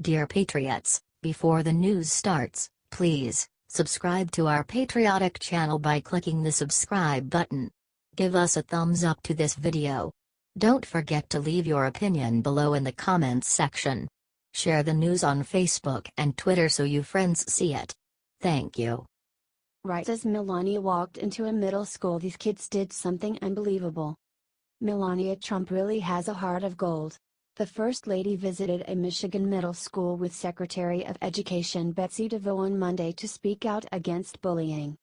Dear Patriots, before the news starts, please subscribe to our patriotic channel by clicking the subscribe button. Give us a thumbs up to this video. Don't forget to leave your opinion below in the comments section. Share the news on Facebook and Twitter so you friends see it. Thank you. Right as Melania walked into a middle school, these kids did something unbelievable. Melania Trump really has a heart of gold. The First Lady visited a Michigan middle school with Secretary of Education Betsy DeVos on Monday to speak out against bullying.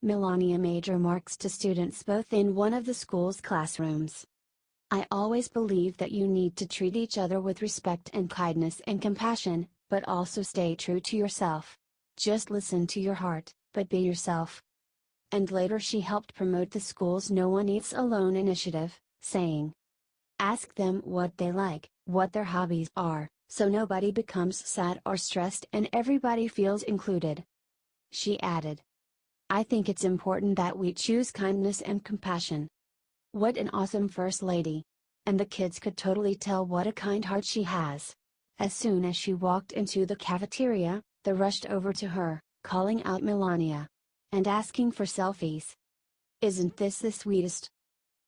Melania made remarks to students both in one of the school's classrooms. "I always believe that you need to treat each other with respect and kindness and compassion, but also stay true to yourself. Just listen to your heart, but be yourself." And later she helped promote the school's No One Eats Alone initiative, saying, "Ask them what they like, what their hobbies are, so nobody becomes sad or stressed and everybody feels included." She added, "I think it's important that we choose kindness and compassion." What an awesome First Lady! And the kids could totally tell what a kind heart she has. As soon as she walked into the cafeteria, they rushed over to her, calling out Melania. And asking for selfies. Isn't this the sweetest?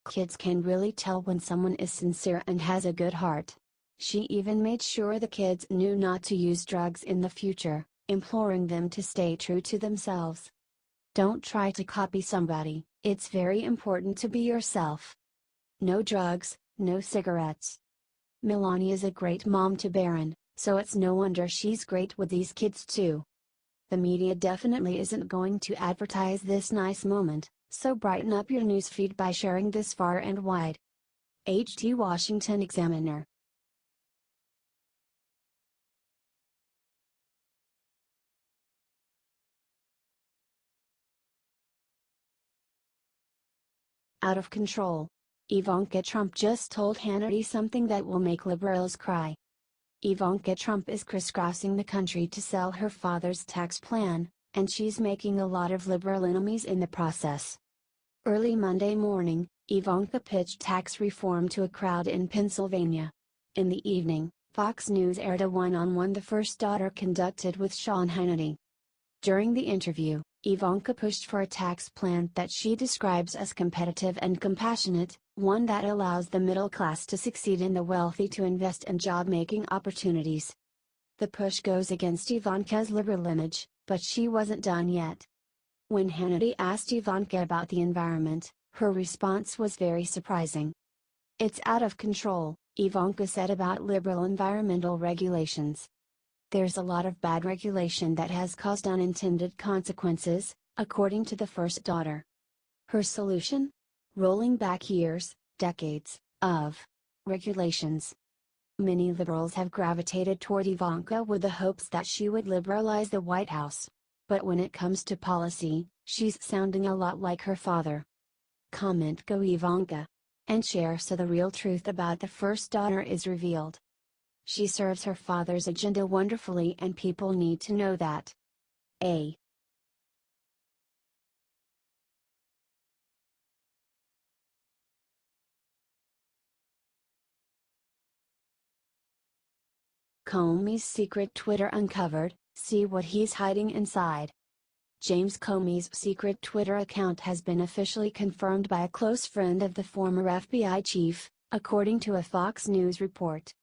Kids can really tell when someone is sincere and has a good heart. She even made sure the kids knew not to use drugs in the future, imploring them to stay true to themselves. Don't try to copy somebody, it's very important to be yourself. No drugs, no cigarettes. Melania's a great mom to Barron, so it's no wonder she's great with these kids too. The media definitely isn't going to advertise this nice moment, so brighten up your newsfeed by sharing this far and wide. H.T. Washington Examiner. Out of control. Ivanka Trump just told Hannity something that will make liberals cry. Ivanka Trump is crisscrossing the country to sell her father's tax plan, and she's making a lot of liberal enemies in the process. Early Monday morning, Ivanka pitched tax reform to a crowd in Pennsylvania. In the evening, Fox News aired a one-on-one the first daughter conducted with Sean Hannity. During the interview, Ivanka pushed for a tax plan that she describes as competitive and compassionate, one that allows the middle class to succeed and the wealthy to invest in job-making opportunities. The push goes against Ivanka's liberal image, but she wasn't done yet. When Hannity asked Ivanka about the environment, her response was very surprising. "It's out of control," Ivanka said about liberal environmental regulations. "There's a lot of bad regulation that has caused unintended consequences," according to the first daughter. Her solution? Rolling back years, decades, of regulations. Many liberals have gravitated toward Ivanka with the hopes that she would liberalize the White House. But when it comes to policy, she's sounding a lot like her father. Comment go Ivanka. And share so the real truth about the first daughter is revealed. She serves her father's agenda wonderfully and people need to know that. A. Comey's secret Twitter uncovered, see what he's hiding inside. James Comey's secret Twitter account has been officially confirmed by a close friend of the former FBI chief, according to a Fox News report.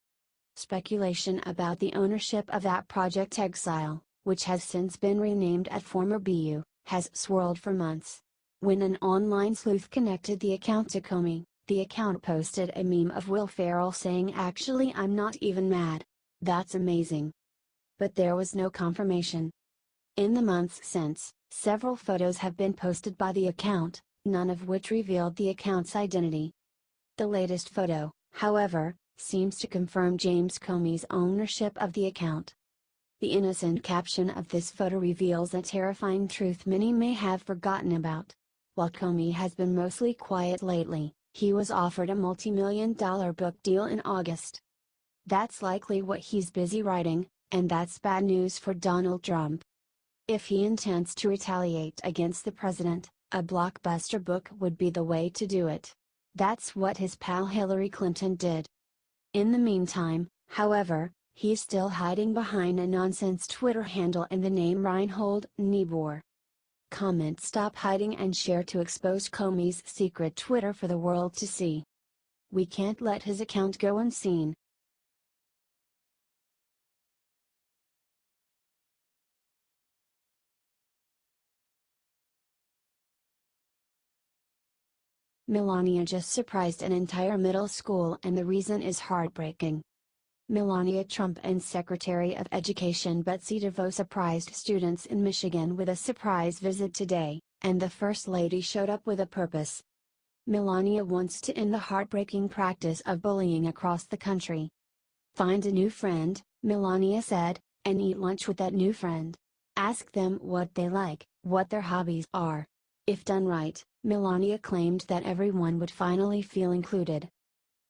Speculation about the ownership of that Project Exile, which has since been renamed at former BU, has swirled for months. When an online sleuth connected the account to Comey, the account posted a meme of Will Ferrell saying, "Actually, I'm not even mad. That's amazing." But there was no confirmation. In the months since, several photos have been posted by the account, none of which revealed the account's identity. The latest photo, however, seems to confirm James Comey's ownership of the account. The innocent caption of this photo reveals a terrifying truth many may have forgotten about. While Comey has been mostly quiet lately, he was offered a multi-million-dollar book deal in August. That's likely what he's busy writing, and that's bad news for Donald Trump. If he intends to retaliate against the president, a blockbuster book would be the way to do it. That's what his pal Hillary Clinton did. In the meantime, however, He's still hiding behind a nonsense Twitter handle and the name Reinhold Niebuhr. Comment stop hiding and share to expose Comey's secret Twitter for the world to see. We can't let his account go unseen. Melania just surprised an entire middle school and the reason is heartbreaking. Melania Trump and Secretary of Education Betsy DeVos surprised students in Michigan with a surprise visit today, and the First Lady showed up with a purpose. Melania wants to end the heartbreaking practice of bullying across the country. Find a new friend, Melania said, and eat lunch with that new friend. Ask them what they like, what their hobbies are. If done right, Melania claimed that everyone would finally feel included.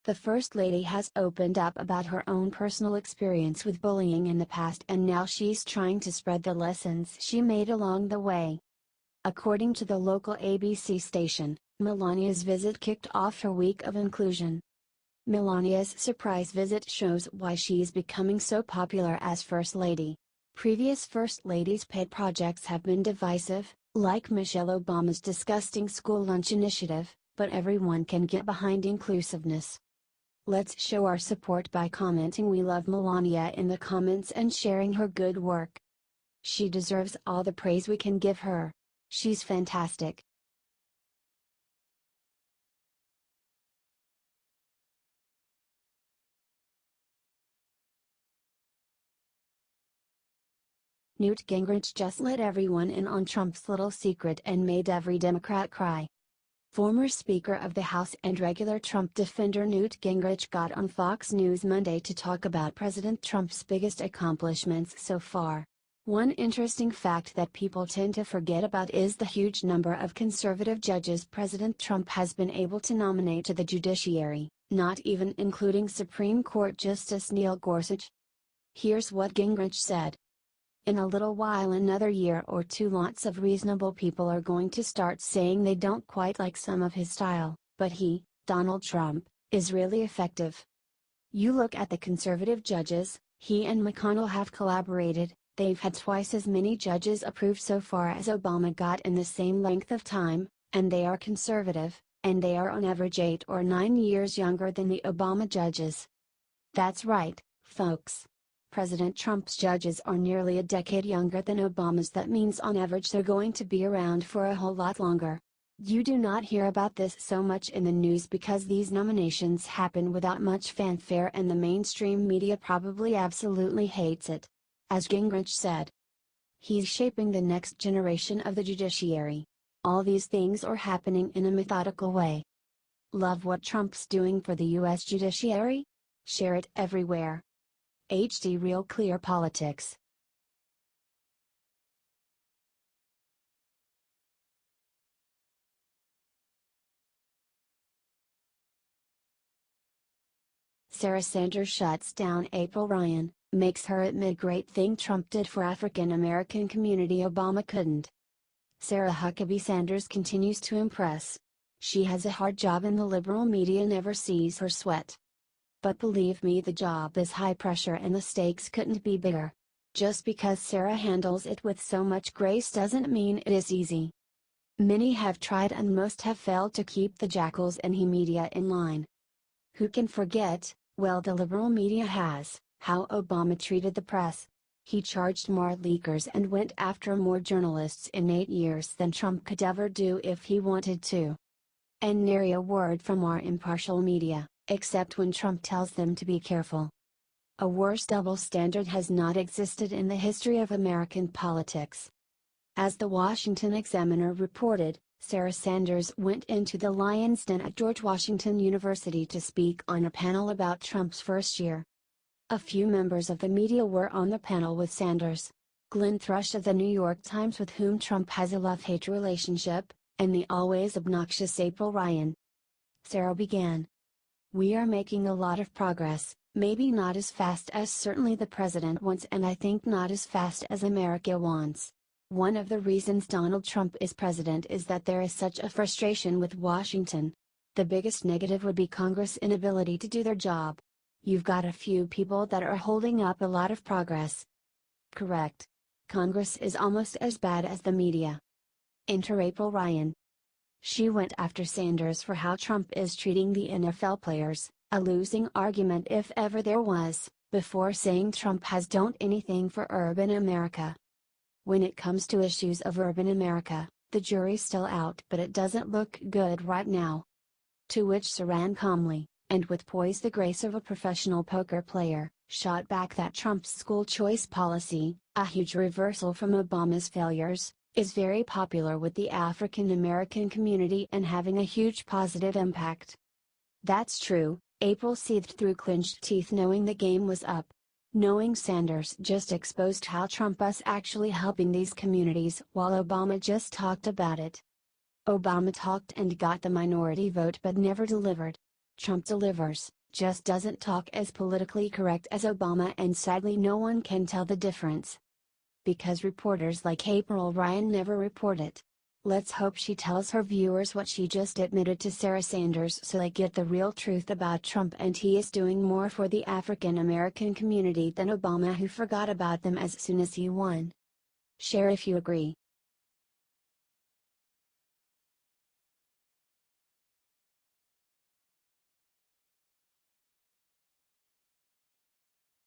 The First Lady has opened up about her own personal experience with bullying in the past and now she's trying to spread the lessons she made along the way. According to the local ABC station, Melania's visit kicked off her week of inclusion. Melania's surprise visit shows why she's becoming so popular as First Lady. Previous First Ladies' pet projects have been divisive, like Michelle Obama's disgusting school lunch initiative, but everyone can get behind inclusiveness. Let's show our support by commenting "We love Melania" in the comments and sharing her good work. She deserves all the praise we can give her. She's fantastic. Newt Gingrich just let everyone in on Trump's little secret and made every Democrat cry. Former Speaker of the House and regular Trump defender Newt Gingrich got on Fox News Monday to talk about President Trump's biggest accomplishments so far. One interesting fact that people tend to forget about is the huge number of conservative judges President Trump has been able to nominate to the judiciary, not even including Supreme Court Justice Neil Gorsuch. Here's what Gingrich said. In a little while, another year or two, lots of reasonable people are going to start saying they don't quite like some of his style, but he, Donald Trump, is really effective. You look at the conservative judges, he and McConnell have collaborated, they've had twice as many judges approved so far as Obama got in the same length of time, and they are conservative, and they are on average 8 or 9 years younger than the Obama judges. That's right, folks. President Trump's judges are nearly a decade younger than Obama's. That means on average they're going to be around for a whole lot longer. You do not hear about this so much in the news because these nominations happen without much fanfare and the mainstream media probably absolutely hates it. As Gingrich said, he's shaping the next generation of the judiciary. All these things are happening in a methodical way. Love what Trump's doing for the U.S. judiciary? Share it everywhere. HD Real Clear Politics. Sarah Sanders shuts down April Ryan, makes her admit great thing Trump did for African American community Obama couldn't. Sarah Huckabee Sanders continues to impress. She has a hard job and the liberal media never sees her sweat. But believe me, the job is high pressure and the stakes couldn't be bigger. Just because Sarah handles it with so much grace doesn't mean it is easy. Many have tried and most have failed to keep the jackals and he media in line. Who can forget, well, the liberal media has, how Obama treated the press. He charged more leakers and went after more journalists in 8 years than Trump could ever do if he wanted to. And nary a word from our impartial media, except when Trump tells them to be careful. A worse double standard has not existed in the history of American politics. As the Washington Examiner reported, Sarah Sanders went into the Lion's Den at George Washington University to speak on a panel about Trump's first year. A few members of the media were on the panel with Sanders, Glenn Thrush of the New York Times, with whom Trump has a love-hate relationship, and the always obnoxious April Ryan. Sarah began. We are making a lot of progress, maybe not as fast as certainly the president wants, and I think not as fast as America wants. One of the reasons Donald Trump is president is that there is such a frustration with Washington. The biggest negative would be Congress' inability to do their job. You've got a few people that are holding up a lot of progress. Correct. Congress is almost as bad as the media. Enter April Ryan. She went after Sanders for how Trump is treating the NFL players, a losing argument if ever there was, before saying Trump has done anything for urban America. When it comes to issues of urban America, the jury's still out, but it doesn't look good right now. To which Saran calmly, and with poise the grace of a professional poker player, shot back that Trump's school choice policy, a huge reversal from Obama's failures, is very popular with the African American community and having a huge positive impact. That's true, April seethed through clenched teeth knowing the game was up. Knowing Sanders just exposed how Trump was actually helping these communities while Obama just talked about it. Obama talked and got the minority vote but never delivered. Trump delivers, just doesn't talk as politically correct as Obama, and sadly no one can tell the difference. Because reporters like April Ryan never report it. Let's hope she tells her viewers what she just admitted to Sarah Sanders so they get the real truth about Trump, and he is doing more for the African American community than Obama, who forgot about them as soon as he won. Share if you agree.